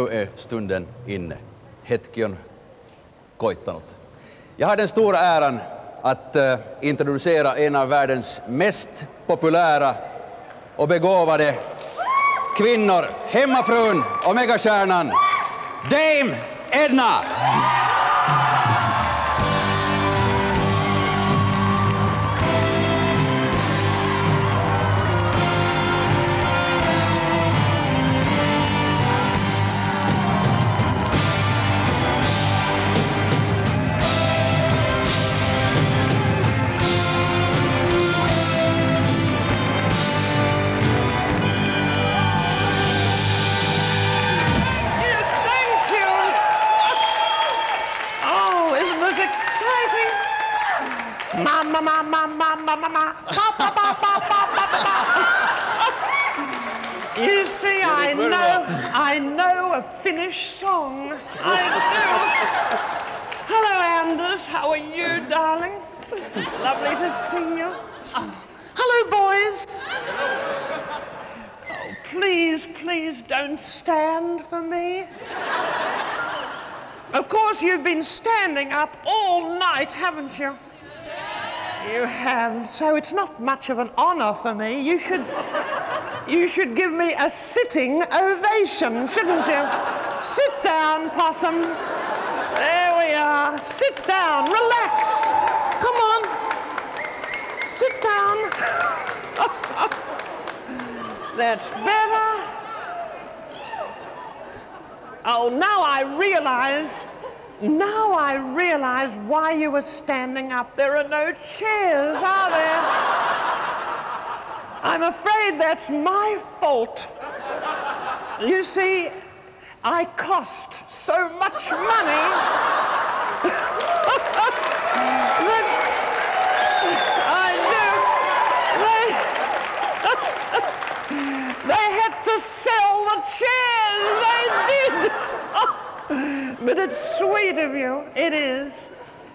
Nu är stunden inne. Hetki on koittanut. Jag har den stora äran att introducera en av världens mest populära och begåvade kvinnor, hemmafrun och megastjärnan, Dame Edna! You see, I know a Finnish song. I do. Hello, Anders. How are you, darling? Lovely to see you. Oh, hello, boys. Oh, please don't stand for me. Of course, you've been standing up all night, haven't you? You have, so it's not much of an honor for me. You should give me a sitting ovation, shouldn't you? Sit down, possums. There we are. Sit down, relax. Come on. Sit down. That's better. Oh, now I realize why you were standing up. There are no chairs, are there? I'm afraid that's my fault. You see, I cost so much money that I knew they had to sell the chairs. They did. But it's sweet of you. It is.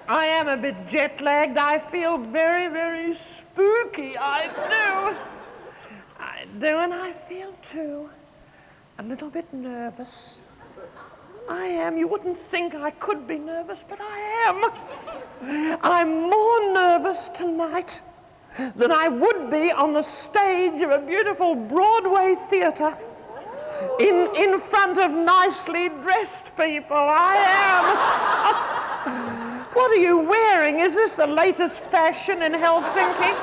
I am a bit jet-lagged. I feel very, very spooky. I do. I do, and I feel, too, a little bit nervous. I am. You wouldn't think I could be nervous, but I am. I'm more nervous tonight than I would be on the stage of a beautiful Broadway theater in front of nicely dressed people. I am. What are you wearing? Is this the latest fashion in Helsinki?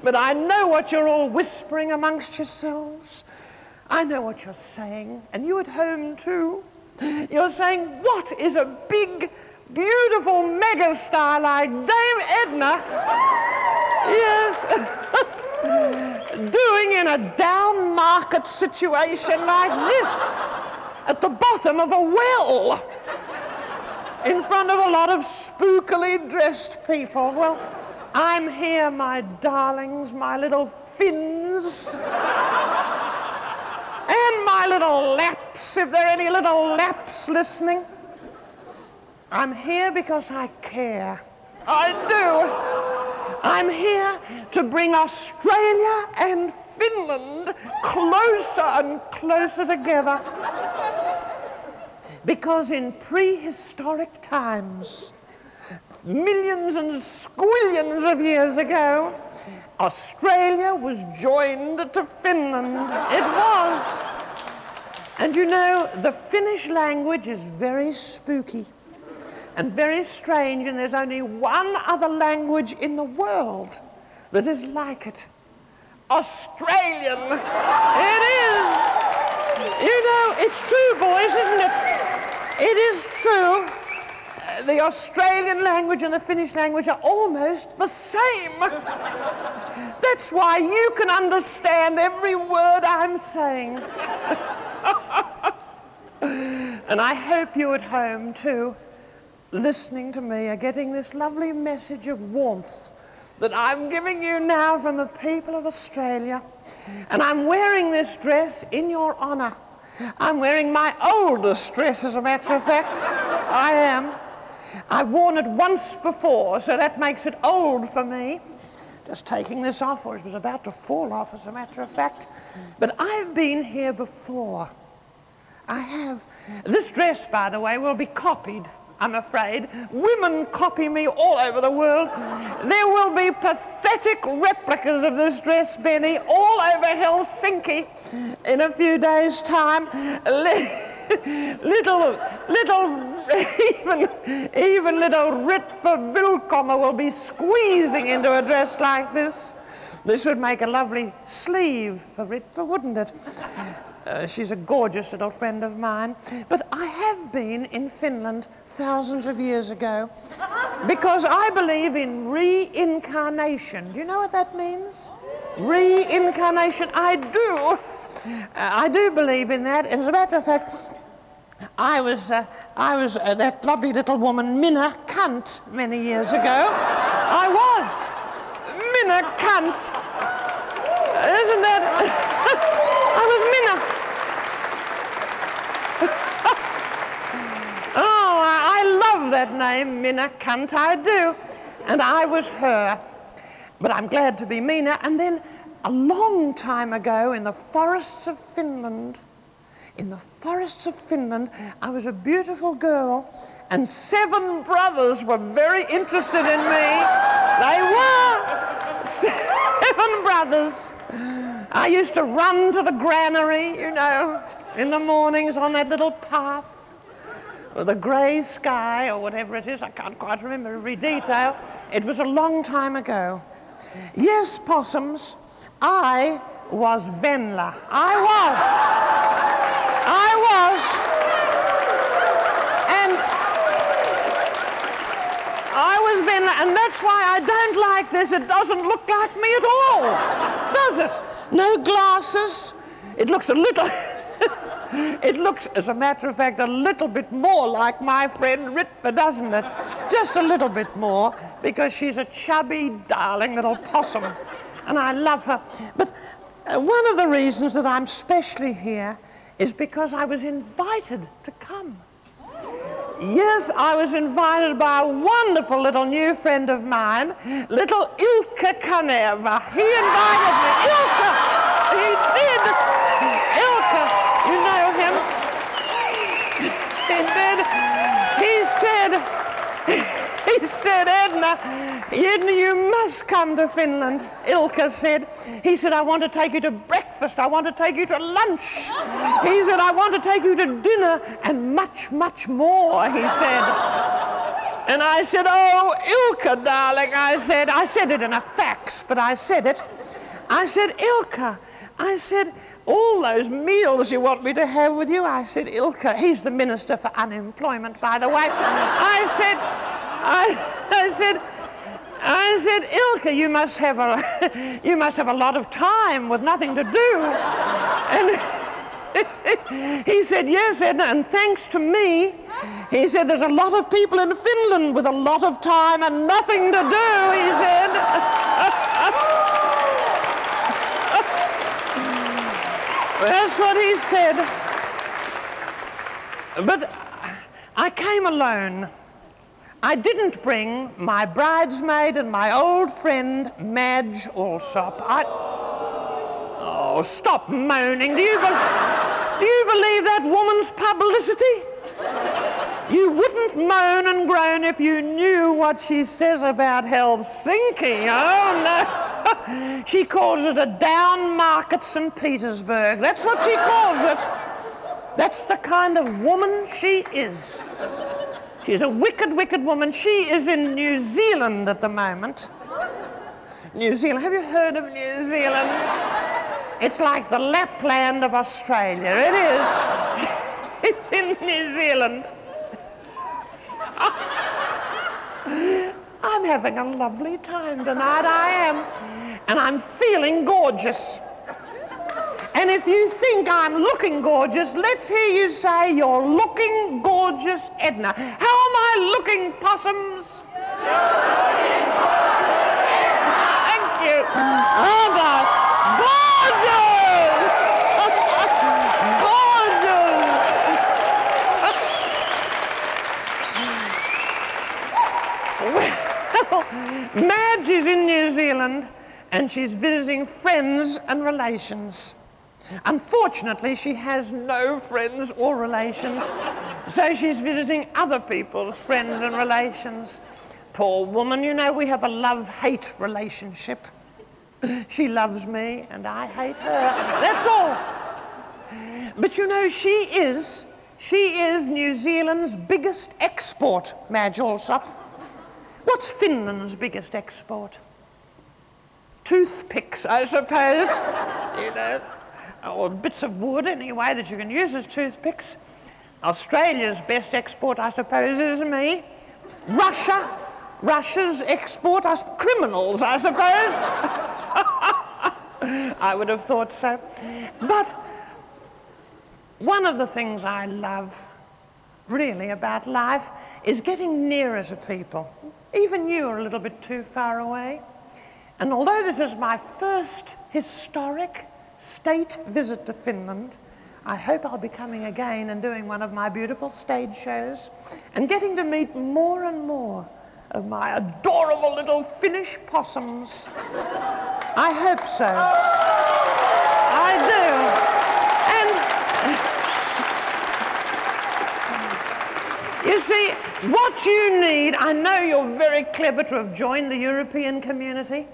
But I know what you're all whispering amongst yourselves. I know what you're saying, and you at home too. You're saying, what is a big, beautiful megastar like Dame Edna, yes, doing in a down market situation like this, at the bottom of a well, in front of a lot of spookily dressed people? Well, I'm here, my darlings, my little Finns, and my little Laps, if there are any little Laps listening. I'm here because I care. I do. I'm here to bring Australia and Finland closer and closer together. Because in prehistoric times, millions and squillions of years ago, Australia was joined to Finland. It was. And you know, the Finnish language is very spooky and very strange, and there's only one other language in the world that is like it. Australian. It is. You know, it's true, boys, isn't it? It is true. The Australian language and the Finnish language are almost the same. That's why you can understand every word I'm saying. And I hope you at home, too, listening to me, are getting this lovely message of warmth that I'm giving you now from the people of Australia. And I'm wearing this dress in your honor. I'm wearing my oldest dress, as a matter of fact. I am. I've worn it once before, so that makes it old for me. Just taking this off, or it was about to fall off, as a matter of fact. But I've been here before. I have. This dress, by the way, will be copied, I'm afraid. Women copy me all over the world. There will be pathetic replicas of this dress, Benny, all over Helsinki in a few days' time. Even little Ritva Vilkommer will be squeezing into a dress like this. This would make a lovely sleeve for Ritva, wouldn't it? She's a gorgeous little friend of mine. But I have been in Finland thousands of years ago because I believe in reincarnation. Do you know what that means? Reincarnation. I do. I do believe in that. And as a matter of fact, I was that lovely little woman, Minna Kant, many years ago. I was. Minna Kant. Isn't that? I was Minna. Oh, I love that name, Minna Kant, I do. And I was her. But I'm glad to be Minna. And then a long time ago in the forests of Finland, I was a beautiful girl, and 7 brothers were very interested in me. They were 7 brothers. I used to run to the granary, you know, in the mornings on that little path with the grey sky or whatever it is. I can't quite remember every detail. It was a long time ago. Yes, possums, I was Venla. I was. And I was Venla, and that's why I don't like this. It doesn't look like me at all, does it? No glasses. It looks a little... It looks, as a matter of fact, a little bit more like my friend Ritva, doesn't it? Just a little bit more, because she's a chubby, darling little possum, and I love her. But one of the reasons that I'm specially here is because I was invited to come. Yes, I was invited by a wonderful little new friend of mine, little Ilkka Kaneva. He invited me. Ilkka! He did! Ilkka, you know him? He did. He said, Edna, you must come to Finland, Ilkka said. He said, I want to take you to breakfast. I want to take you to lunch. He said, I want to take you to dinner and much, much more, he said. And I said, oh, Ilkka, darling, I said it in a fax, but I said it. I said, Ilkka, I said, all those meals you want me to have with you, I said, Ilkka, he's the Minister for Unemployment, by the way. I said, Ilkka, you must have a lot of time with nothing to do. And he said, yes, Edna, and thanks to me, he said, there's a lot of people in Finland with a lot of time and nothing to do, he said. That's what he said. But I came alone. I didn't bring my bridesmaid and my old friend, Madge Allsop. Oh, stop moaning. Do you believe that woman's publicity? You wouldn't moan and groan if you knew what she says about Helsinki. Oh, no. She calls it a down market St. Petersburg. That's what she calls it. That's the kind of woman she is. She's a wicked, wicked woman. She is in New Zealand at the moment. New Zealand. Have you heard of New Zealand? It's like the Lapland of Australia. It is. It's in New Zealand. I'm having a lovely time tonight, I am. And I'm feeling gorgeous. And if you think I'm looking gorgeous, let's hear you say, you're looking gorgeous, Edna. How am I looking, possums? You're looking gorgeous, Edna. Thank you. Oh, God. Gorgeous! Well, Madge is in New Zealand, and she's visiting friends and relations. Unfortunately, she has no friends or relations, so she's visiting other people's friends and relations. Poor woman, you know, we have a love-hate relationship. She loves me and I hate her. That's all. But you know, she is New Zealand's biggest export, Madge Alsop. What's Finland's biggest export? Toothpicks, I suppose. You know, or bits of wood anyway that you can use as toothpicks. Australia's best export, I suppose, is me. Russia's export are criminals, I suppose. I would have thought so. But one of the things I love, really, about life is getting nearer to people. Even you are a little bit too far away. And although this is my first historic state visit to Finland, I hope I'll be coming again and doing one of my beautiful stage shows and getting to meet more and more of my adorable little Finnish possums. I hope so. I do. And you see, what you need, I know you're very clever to have joined the European community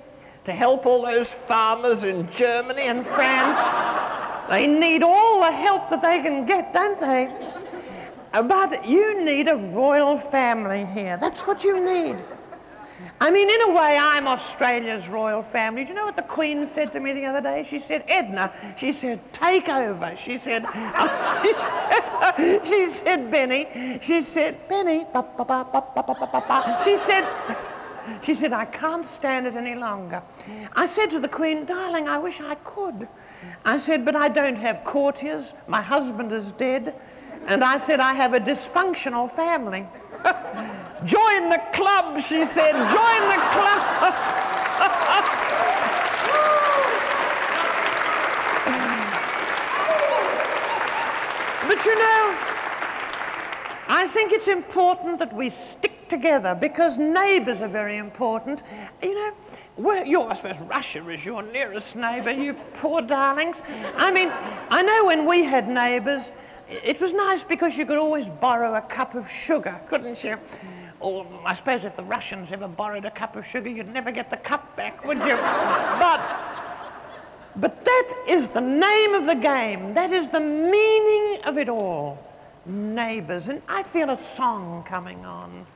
to help all those farmers in Germany and France. They need all the help that they can get, don't they? But you need a royal family here. That's what you need. I mean, in a way, I'm Australia's royal family. Do you know what the Queen said to me the other day? She said, Edna, she said, take over. She said, she said, Benny, she said, I can't stand it any longer. I said to the Queen, darling, I wish I could. I said, but I don't have courtiers. My husband is dead. And I said, I have a dysfunctional family. Join the club, she said, join the club. But you know, I think it's important that we stick together because neighbours are very important. You know, I suppose Russia is your nearest neighbour, you poor darlings. I mean, I know when we had neighbours, it was nice because you could always borrow a cup of sugar, couldn't you? Or I suppose if the Russians ever borrowed a cup of sugar, you'd never get the cup back, would you? But that is the name of the game. That is the meaning of it all. Neighbours. And I feel a song coming on.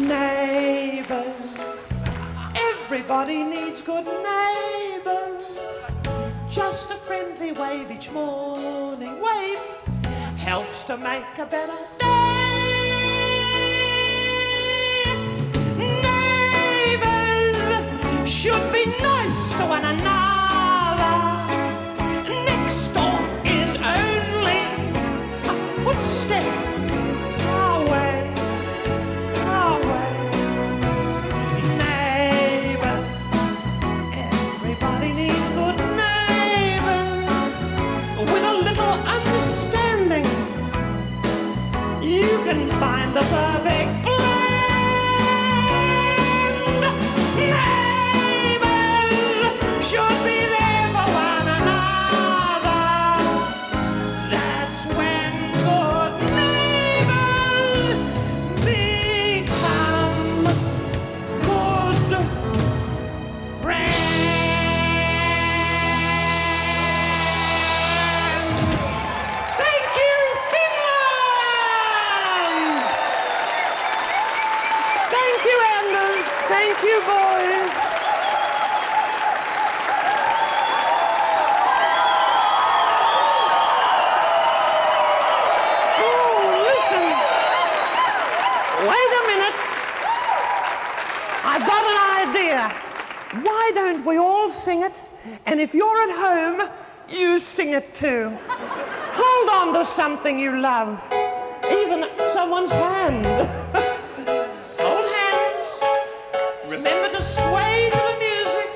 Neighbours, everybody needs good neighbours. Just a friendly wave each morning, wave helps to make a better day. Neighbours should be nice to one another. Next door is only a footstep away. You can find the perfect blend. Neighbours should be there for one another. That's when good neighbours become good friends. Thank you, Finland! Thank you, Anders. Thank you, boys. Oh, listen. Wait a minute. I've got an idea. Why don't we all sing it? And if you're at home, you sing it too. Hold on to something you love. Even someone's hand. Hold hands. Remember to sway to the music.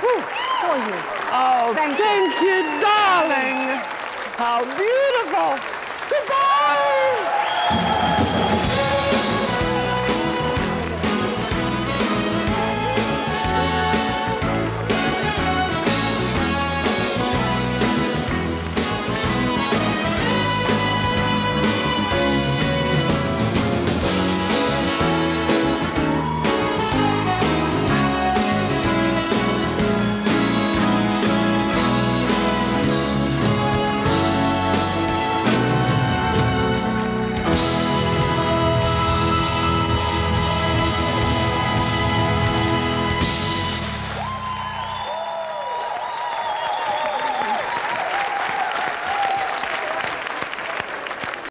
for you. Oh, Thank thank you, darling. How beautiful. Goodbye.